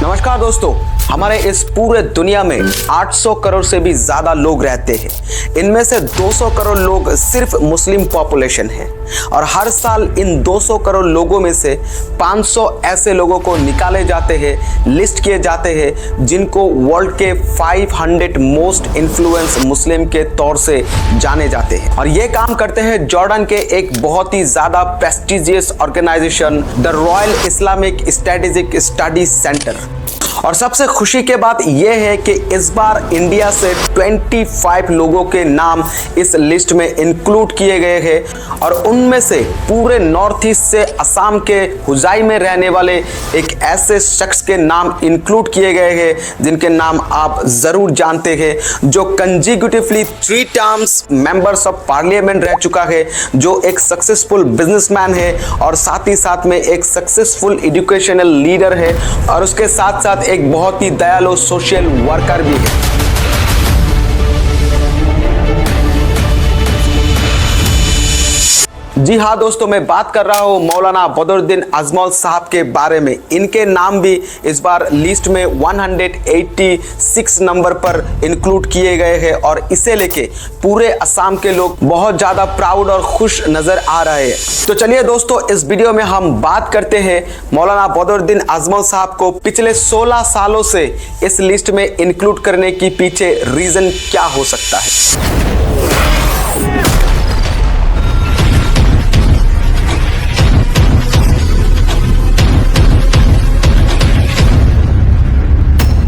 नमस्कार दोस्तों, हमारे इस पूरे दुनिया में 800 करोड़ से भी ज्यादा लोग रहते हैं। इनमें से 200 करोड़ लोग सिर्फ मुस्लिम पॉपुलेशन है और हर साल इन 200 करोड़ लोगों में से 500 ऐसे लोगों को निकाले जाते हैं, लिस्ट किए जाते हैं जिनको वर्ल्ड के 500 मोस्ट इन्फ्लुएंस मुस्लिम के तौर से जाने जाते हैं। और ये काम करते हैं जॉर्डन के एक बहुत ही ज्यादा prestigious organization the royal Islamic strategic study centre. और सबसे खुशी के बात यह है कि इस बार इंडिया से 25 लोगों के नाम इस लिस्ट में इंक्लूड किए गए हैं और उनमें से पूरे नॉर्थ ईस्ट से असम के हुजाई में रहने वाले एक ऐसे शख्स के नाम इंक्लूड किए गए हैं जिनके नाम आप जरूर जानते हैं, जो consecutively 3 terms members of parliament रह चुका है, जो एक सक्सेसफुल बिजनेसमैन है और साथ ही साथ में एक सक्सेसफुल एजुकेशनल लीडर है और उसके साथ साथ एक बहुत ही दयालु सोशल वर्कर भी है। जी हाँ दोस्तों, मैं बात कर रहा हूँ मौलाना बदरुद्दीन अजमल साहब के बारे में। इनके नाम भी इस बार लिस्ट में 186 नंबर पर इंक्लूड किए गए हैं और इसे लेके पूरे असम के लोग बहुत ज़्यादा प्राउड और खुश नज़र आ रहे हैं। तो चलिए दोस्तों, इस वीडियो में हम बात करते हैं मौलाना बदरुद्दीन अजमल साहब को पिछले 16 सालों से इस लिस्ट में इंक्लूड करने के पीछे रीज़न क्या हो सकता है।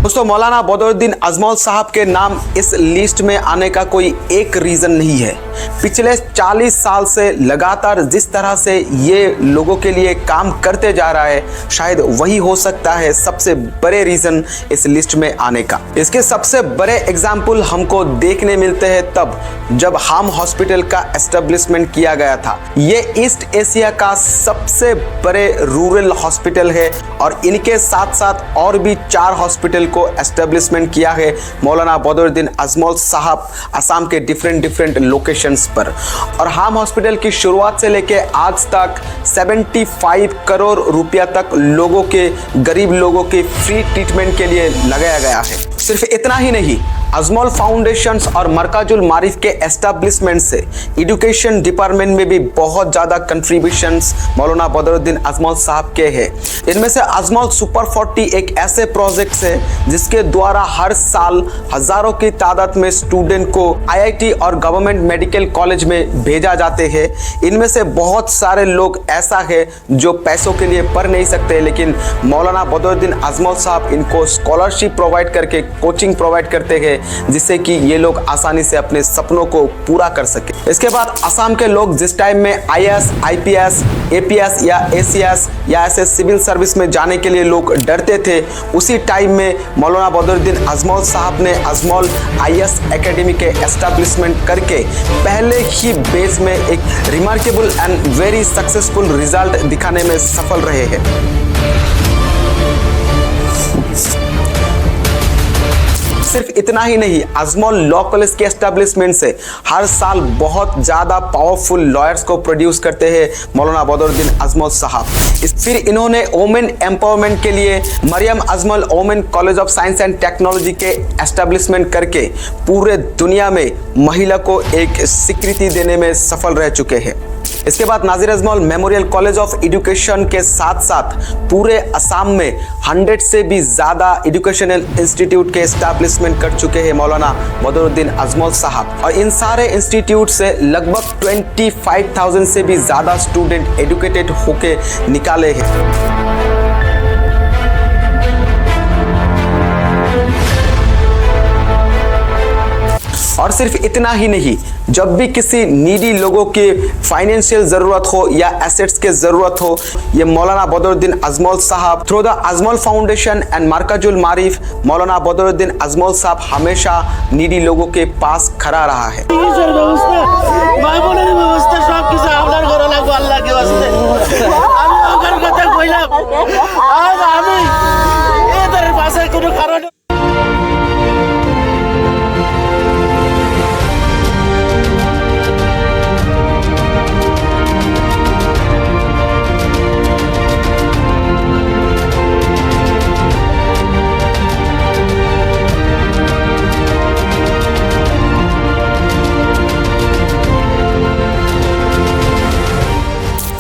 दोस्तों, मौलाना बदरुद्दीन अजमल साहब के नाम इस लिस्ट में आने का कोई एक रीज़न नहीं है। पिछले 40 साल से लगातार जिस तरह से ये लोगों के लिए काम करते जा रहा है, शायद वही हो सकता है सबसे बड़े रीज़न इस लिस्ट में आने का। इसके सबसे बड़े एग्जाम्पल हमको देखने मिलते हैं तब जब हाम हॉस्पिटल का एस्टेब्लिशमेंट किया गया था। ये ईस्ट एशिया का सबसे बड़े रूरल हॉस्पिटल है और इनके साथ साथ और भी 4 हॉस्पिटल को एस्टेब्लिशमेंट किया है मौलाना बदरुद्दीन अजमल साहब असम के डिफरेंट लोकेशंस पर। और हाम हॉस्पिटल की शुरुआत से लेके आज तक 75 करोड़ रुपया तक लोगों के, गरीब लोगों के फ्री ट्रीटमेंट के लिए लगाया गया है। सिर्फ इतना ही नहीं, अजमल फाउंडेशन और मरकजुल मारिफ के एस्टेब्लिशमेंट से एजुकेशन डिपार्टमेंट में भी बहुत ज़्यादा कंट्रीब्यूशंस मौलाना बदरुद्दीन अजमल साहब के हैं। इनमें से अजमल सुपर 40 एक ऐसे प्रोजेक्ट है जिसके द्वारा हर साल हजारों की तादाद में स्टूडेंट को आईआईटी और गवर्नमेंट मेडिकल कॉलेज में भेजा जाते हैं। इनमें से बहुत सारे लोग ऐसा है जो पैसों के लिए पढ़ नहीं सकते, लेकिन मौलाना बदरुद्दीन अजमल साहब इनको स्कॉलरशिप प्रोवाइड करके कोचिंग प्रोवाइड करते हैं जिससे कि ये लोग आसानी से अपने सपनों को पूरा कर सके। इसके बाद असम के लोग जिस टाइम में आईएएस, आईपीएस, एपीएस या एसीएस या ऐसे सिविल सर्विस में जाने के लिए लोग डरते थे, उसी टाइम में मौलाना बदरुद्दीन अजमल साहब ने अजमल आईएएस एकेडमी के एस्टेब्लिशमेंट करके पहले ही बेस में एक remarkable and very successful result दिखाने में सफल रहे हैं। सिर्फ इतना ही नहीं, अजमल लॉ कॉलेज के एस्टेब्लिशमेंट से हर साल बहुत ज़्यादा पावरफुल लॉयर्स को प्रोड्यूस करते हैं मौलाना बदरुद्दीन अजमल साहब। फिर इन्होंने वोमेन एम्पावरमेंट के लिए Maryam Ajmal women college of science and technology के एस्टेब्लिशमेंट करके पूरे दुनिया में महिला को एक स्वीकृति देने में सफल रह चुके हैं। इसके बाद Nazir Ajmal memorial college of education के साथ साथ पूरे असम में 100 से भी ज़्यादा एजुकेशनल इंस्टीट्यूट के एस्टैब्लिशमेंट कर चुके हैं मौलाना बदरुद्दीन अजमल साहब। और इन सारे इंस्टीट्यूट से लगभग 25,000 से भी ज़्यादा स्टूडेंट एजुकेटेड होके निकाले हैं। और सिर्फ इतना ही नहीं, जब भी किसी नीडी लोगों की फाइनेंशियल ज़रूरत हो या एसेट्स के ज़रूरत हो, ये मौलाना बदरुद्दीन अजमल साहब through the Ajmal foundation and Markazul Maarif, Maulana Badruddin Ajmal साहब हमेशा नीडी लोगों के पास खड़ा रहा है।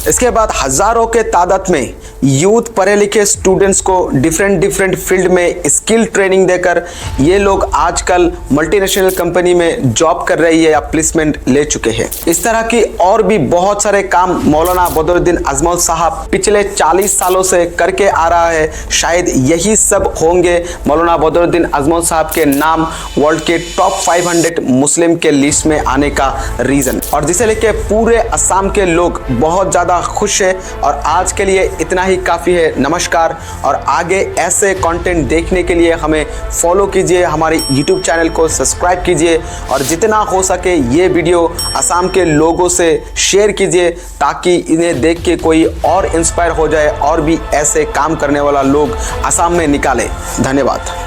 इसके बाद हजारों के तादाद में यूथ पढ़े लिखे स्टूडेंट्स को डिफरेंट फील्ड में स्किल ट्रेनिंग देकर ये लोग आजकल मल्टीनेशनल कंपनी में जॉब कर रही है या प्लेसमेंट ले चुके हैं। इस तरह की और भी बहुत सारे काम मौलाना बदरुद्दीन अजमल साहब पिछले 40 सालों से करके आ रहा है। शायद यही सब होंगे मौलाना बदरुद्दीन अजमल साहब के नाम वर्ल्ड के टॉप 500 मुस्लिम के लिस्ट में आने का रीजन, और जिसे लेके पूरे असम के लोग बहुत ज्यादा खुश है। और आज के लिए इतना ही काफी है। नमस्कार, और आगे ऐसे कंटेंट देखने के लिए हमें फॉलो कीजिए, हमारे YouTube चैनल को सब्सक्राइब कीजिए, और जितना हो सके ये वीडियो असम के लोगों से शेयर कीजिए ताकि इन्हें देख के कोई और इंस्पायर हो जाए और भी ऐसे काम करने वाला लोग असम में निकाले। धन्यवाद।